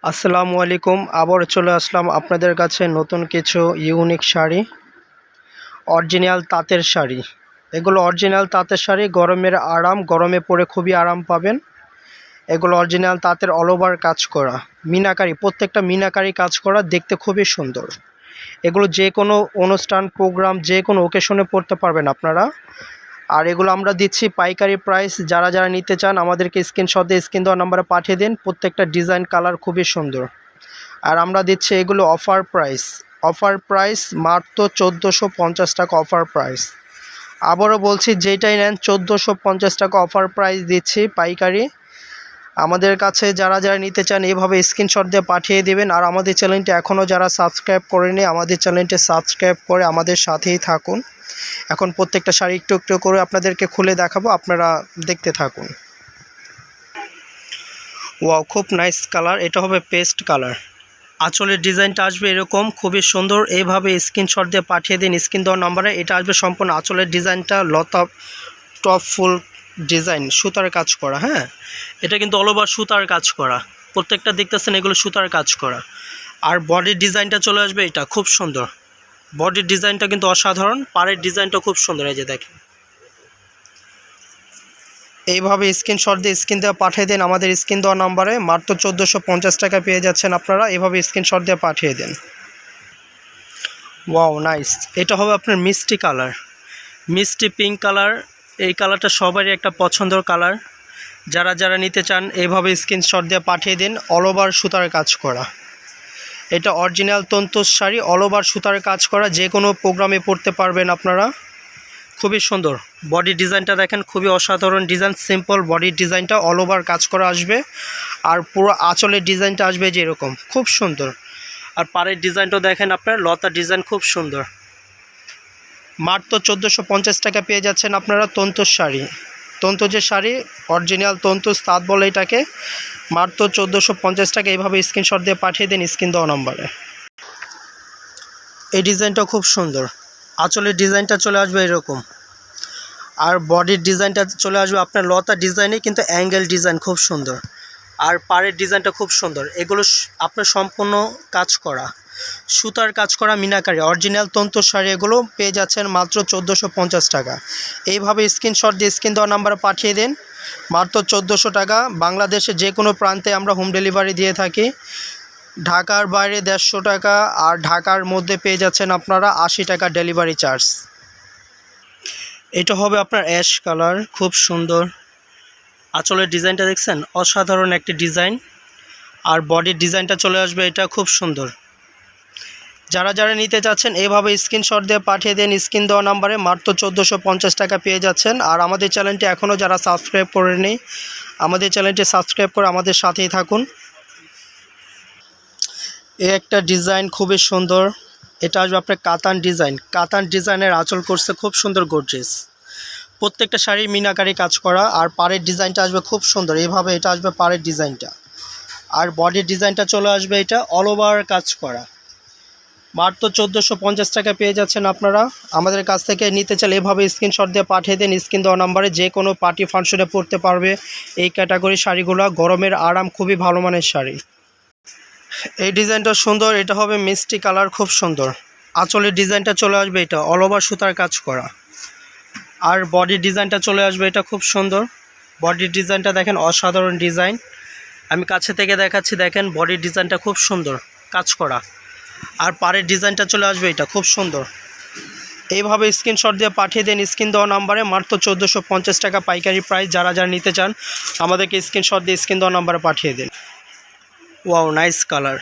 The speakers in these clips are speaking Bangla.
আসসালামু আলাইকুম। আবার চলে আসলাম আপনাদের কাছে নতুন কিছু ইউনিক শাড়ি, অরিজিনাল তাঁতের শাড়ি। এগুলো অরিজিনাল তাঁতের শাড়ি, গরমের আরাম, গরমে পরে খুবই আরাম পাবেন। এগুলো অরিজিনাল তাঁতের অল ওভার কাজ করা, মিনাকারি, প্রত্যেকটা মিনাকারি কাজ করা, দেখতে খুবই সুন্দর। এগুলো যে কোনো অনুষ্ঠান, প্রোগ্রাম, যে কোনো ওকেশনে পরতে পারবেন আপনারা। আর এগুলো আমরা দিচ্ছি পাইকারি প্রাইস। যারা যারা নিতে চান আমাদেরকে স্ক্রিনশট দিয়ে স্ক্রিন দেওয়া নাম্বারে পাঠিয়ে দিন। প্রত্যেকটা ডিজাইন কালার খুবই সুন্দর। আর আমরা দিচ্ছি এগুলো অফার প্রাইস মাত্র 1450 টাকা অফার প্রাইস। আবারও বলছি, যেটাই নেন 1450 টাকা অফার প্রাইস দিচ্ছি পাইকারি। আমাদের কাছে যারা যারা নিতে চান এইভাবে স্ক্রিনশট দিয়ে পাঠিয়ে দেবেন। আর আমাদের চ্যানেলটি এখনও যারা সাবস্ক্রাইব করেনি আমাদের চ্যানেলটি সাবস্ক্রাইব করে আমাদের সাথেই থাকুন। এখন প্রত্যেকটা শাড়ি একটু একটু করে আপনাদেরকে খুলে দেখাবো, আপনারা দেখতে থাকুন। ওয়াও, খুব নাইস কালার। এটা হবে পেস্ট কালার। আঁচলের ডিজাইনটা আসবে এরকম, খুবই সুন্দর। এইভাবে স্ক্রিনশট দিয়ে পাঠিয়ে দিন স্ক্রিন দেওয়ার নাম্বারে। এটা আসবে সম্পূর্ণ আঁচলের ডিজাইনটা লতা টপ ফুল ডিজাইন, সুতার কাজ করা। হ্যাঁ, এটা কিন্তু অল ওভার সুতার কাজ করা। প্রত্যেকটা দেখতেছেন এগুলো সুতার কাজ করা। আর বডির ডিজাইনটা চলে আসবে এটা, খুব সুন্দর। বডির ডিজাইনটা কিন্তু অসাধারণ, পাড়ের ডিজাইনটা খুব সুন্দর। এই যে দেখেন, এইভাবে স্ক্রিনশট দিয়ে স্ক্রিন দেওয়া পাঠিয়ে দিন আমাদের স্ক্রিন দেওয়া নাম্বারে। মাত্র 1450 টাকা পেয়ে যাচ্ছেন আপনারা। এভাবে স্ক্রিনশট দিয়ে পাঠিয়ে দিন। Wow, nice. এটা হবে আপনার মিষ্টি কালার, মিষ্টি পিঙ্ক কালার। এই কালারটা সবারই একটা পছন্দের কালার। যারা যারা নিতে চান এইভাবে স্ক্রিনশট দিয়ে পাঠিয়ে দিন। অল ওভার সুতার কাজ করা, এটা অরিজিনাল তন্তুর শাড়ি, অল ওভার সুতার কাজ করা। যে কোনো প্রোগ্রামে পরতে পারবেন আপনারা। খুবই সুন্দর। বডি ডিজাইনটা দেখেন, খুবই অসাধারণ ডিজাইন। সিম্পল বডির ডিজাইনটা অল ওভার কাজ করা আসবে। আর পুরো আঁচলের ডিজাইনটা আসবে যে এরকম, খুব সুন্দর। আর পাড়ের ডিজাইনটাও দেখেন আপনার, লতা ডিজাইন, খুব সুন্দর। মাত্র 1450 টাকা পেয়ে যাচ্ছেন আপনারা তন্তুর শাড়ি। তন্তু যে শাড়ি, অরিজিনাল তন্তুর তাঁত বলে এটাকে। মাত্র 1450 টাকা। এইভাবে স্ক্রিনশট দিয়ে পাঠিয়ে দিন স্ক্রিন দেওয়া নম্বরে। এই ডিজাইনটা খুব সুন্দর। আঁচলের ডিজাইনটা চলে আসবে এরকম। আর বডির ডিজাইনটা চলে আসবে আপনার লতা ডিজাইনে, কিন্তু অ্যাঙ্গেল ডিজাইন, খুব সুন্দর। আর পাড়ের ডিজাইনটা খুব সুন্দর। এগুলো আপনার সম্পূর্ণ কাজ করা, সুতার কাজ করা মিনাকারি অরিজিনাল তন্তুর শাড়ি। এগুলো পেয়ে যাচ্ছেন মাত্র 1450 টাকা। এইভাবে স্ক্রিনশট দিয়ে স্ক্রিন দেওয়া নাম্বারে পাঠিয়ে দিন। মাত্র 1400 টাকা। বাংলাদেশে যে কোনো প্রান্তে আমরা হোম ডেলিভারি দিয়ে থাকি। ঢাকার বাইরে 150 টাকা, আর ঢাকার মধ্যে পেয়ে যাচ্ছেন আপনারা 80 টাকা ডেলিভারি চার্জ। এটা হবে আপনার অ্যাশ কালার, খুব সুন্দর। আঁচলের ডিজাইনটা দেখছেন, অসাধারণ একটি ডিজাইন। আর বডির ডিজাইনটা চলে আসবে এটা, খুব সুন্দর। যারা যারা নিতে চাচ্ছেন এইভাবে স্ক্রিনশট দিয়ে পাঠিয়ে দেন স্ক্রিন দেওয়া নাম্বারে। মাত্র 1450 টাকা পেয়ে যাচ্ছেন। আর আমাদের চ্যানেলটি এখনও যারা সাবস্ক্রাইব করেনি আমাদের চ্যানেলটি সাবস্ক্রাইব করে আমাদের সাথেই থাকুন। এই একটা ডিজাইন খুবই সুন্দর। এটা আসবে আপনার কাতান ডিজাইন। কাতান ডিজাইনের আঁচল করছে খুব সুন্দর, গর্জিয়াস। প্রত্যেকটা শাড়ি মিনাকারি কাজ করা। আর পাড়ের ডিজাইনটা আসবে খুব সুন্দর। এইভাবে এটা আসবে পাড়ের ডিজাইনটা। আর বডির ডিজাইনটা চলে আসবে এটা অল ওভার কাজ করা। মাত্র 1450 টাকা পেয়ে যাচ্ছেন আপনারা। আমাদের কাছ থেকে নিতে চাইলে এভাবে স্ক্রিনশট দিয়ে পাঠিয়ে দিন স্ক্রিন দেওয়া নাম্বারে। যে কোনো পার্টি ফাংশনে পরতে পারবে এই ক্যাটাগরি শাড়িগুলো। গরমের আরাম, খুবই ভালো মানের শাড়ি। এই ডিজাইনটা সুন্দর। এটা হবে মিষ্টি কালার, খুব সুন্দর। আঁচলের ডিজাইনটা চলে আসবে এটা অল ওভার সুতার কাজ করা। আর বডির ডিজাইনটা চলে আসবে এটা, খুব সুন্দর। বডির ডিজাইনটা দেখেন, অসাধারণ ডিজাইন। আমি কাছে থেকে দেখাচ্ছি, দেখেন বডির ডিজাইনটা খুব সুন্দর কাজ করা। আর পাড়ের ডিজাইনটা চলে আসবে এটা, খুব সুন্দর। এইভাবে স্ক্রিনশট দিয়ে পাঠিয়ে দেন স্ক্রিন দেওয়া নাম্বারে। মাত্র 1450 টাকা পাইকারি প্রাইস। যারা যারা নিতে চান আমাদেরকে স্ক্রিনশট দিয়ে স্ক্রিন দেওয়া নাম্বারে পাঠিয়ে দিন। Wow, nice colour.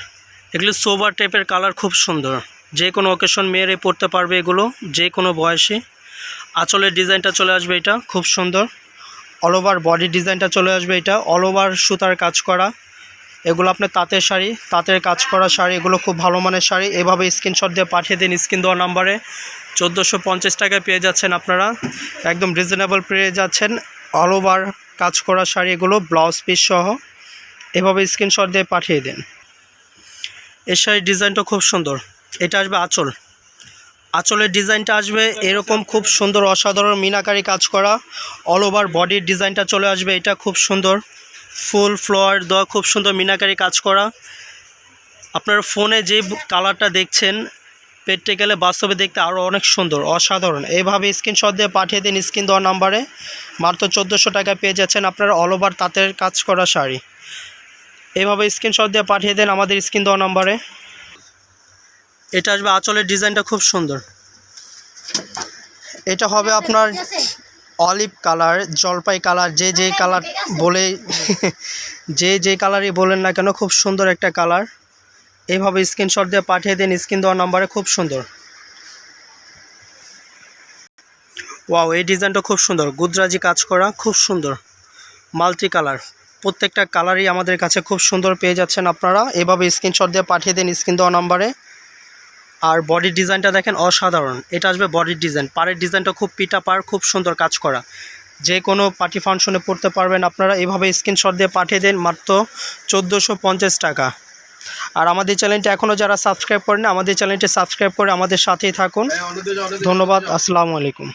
এগুলো সোবার টাইপের কালার, খুব সুন্দর। যে কোনো অকেশন মেয়েরে পরতে পারবে এগুলো, যে কোনো বয়সে। আঁচলের ডিজাইনটা চলে আসবে এটা, খুব সুন্দর। অল ওভার বডির ডিজাইনটা চলে আসবে এটা অল ওভার সুতার কাজ করা। এগুলো আপনার তাঁতের শাড়ি, তাঁতের কাজ করা শাড়ি। এগুলো খুব ভালো মানের শাড়ি। এভাবে স্ক্রিনশট দিয়ে পাঠিয়ে দিন স্ক্রিন দেওয়া নাম্বারে। 1450 টাকায় পেয়ে যাচ্ছেন আপনারা, একদম রিজনেবল পেয়ে যাচ্ছেন। অল ওভার কাজ করা শাড়ি এগুলো, ব্লাউজ পিস সহ। এভাবে স্ক্রিনশট দিয়ে পাঠিয়ে দিন। এই শাড়ির ডিজাইনটা খুব সুন্দর। এটা আসবে আঁচল। আঁচলের ডিজাইনটা আসবে এরকম, খুব সুন্দর, অসাধারণ মিনাকারি কাজ করা। অল ওভার বডির ডিজাইনটা চলে আসবে এটা, খুব সুন্দর। ফুল ফ্লোয়ার দেওয়া, খুব সুন্দর মিনাকারি কাজ করা। আপনার ফোনে যে কালারটা দেখছেন পেটে গেলে বাস্তবে দেখতে আরও অনেক সুন্দর, অসাধারণ। এইভাবে স্ক্রিনশট দিয়ে পাঠিয়ে দিন স্ক্রিন দেওয়া নাম্বারে। মাত্র 1400 টাকা পেয়ে যাচ্ছেন আপনারা অল ওভার তাঁতের কাজ করা শাড়ি। এইভাবে স্ক্রিনশট দিয়ে পাঠিয়ে দেন আমাদের স্ক্রিন দেওয়া নাম্বারে। এটা আসবে আঁচলের ডিজাইনটা খুব সুন্দর। এটা হবে আপনার অলিভ কালার, জলপাই কালার, যে কালার বলে যে কালারই বলেন না কেন, খুব সুন্দর একটা কালার। এইভাবে স্ক্রিনশট দিয়ে পাঠিয়ে দিন স্ক্রিন দেওয়া নাম্বারে। খুব সুন্দর। ওয়াও, এই ডিজাইনটা খুব সুন্দর, গুজরাজি কাজ করা, খুব সুন্দর, মাল্টি কালার। প্রত্যেকটা কালারই আমাদের কাছে খুব সুন্দর পেয়ে যাচ্ছেন আপনারা। এভাবে স্ক্রিনশট দিয়ে পাঠিয়ে দিন স্ক্রিন দেওয়া নাম্বারে। আর বডির ডিজাইনটা দেখেন অসাধারণ। এটা আসবে বডির ডিজাইন। পাড়ের ডিজাইনটা খুব পিটা পাড়, খুব সুন্দর কাজ করা, যে কোনো পার্টি ফাংশনে পড়তে পারবেন আপনারা। এভাবে স্ক্রিনশট দিয়ে পাঠিয়ে দিন মাত্র 1450 টাকা। আর আমাদের চ্যানেলটি এখনও যারা সাবস্ক্রাইব করেন আমাদের চ্যানেলটি সাবস্ক্রাইব করে আমাদের সাথেই থাকুন। ধন্যবাদ। আসসালামু আলাইকুম।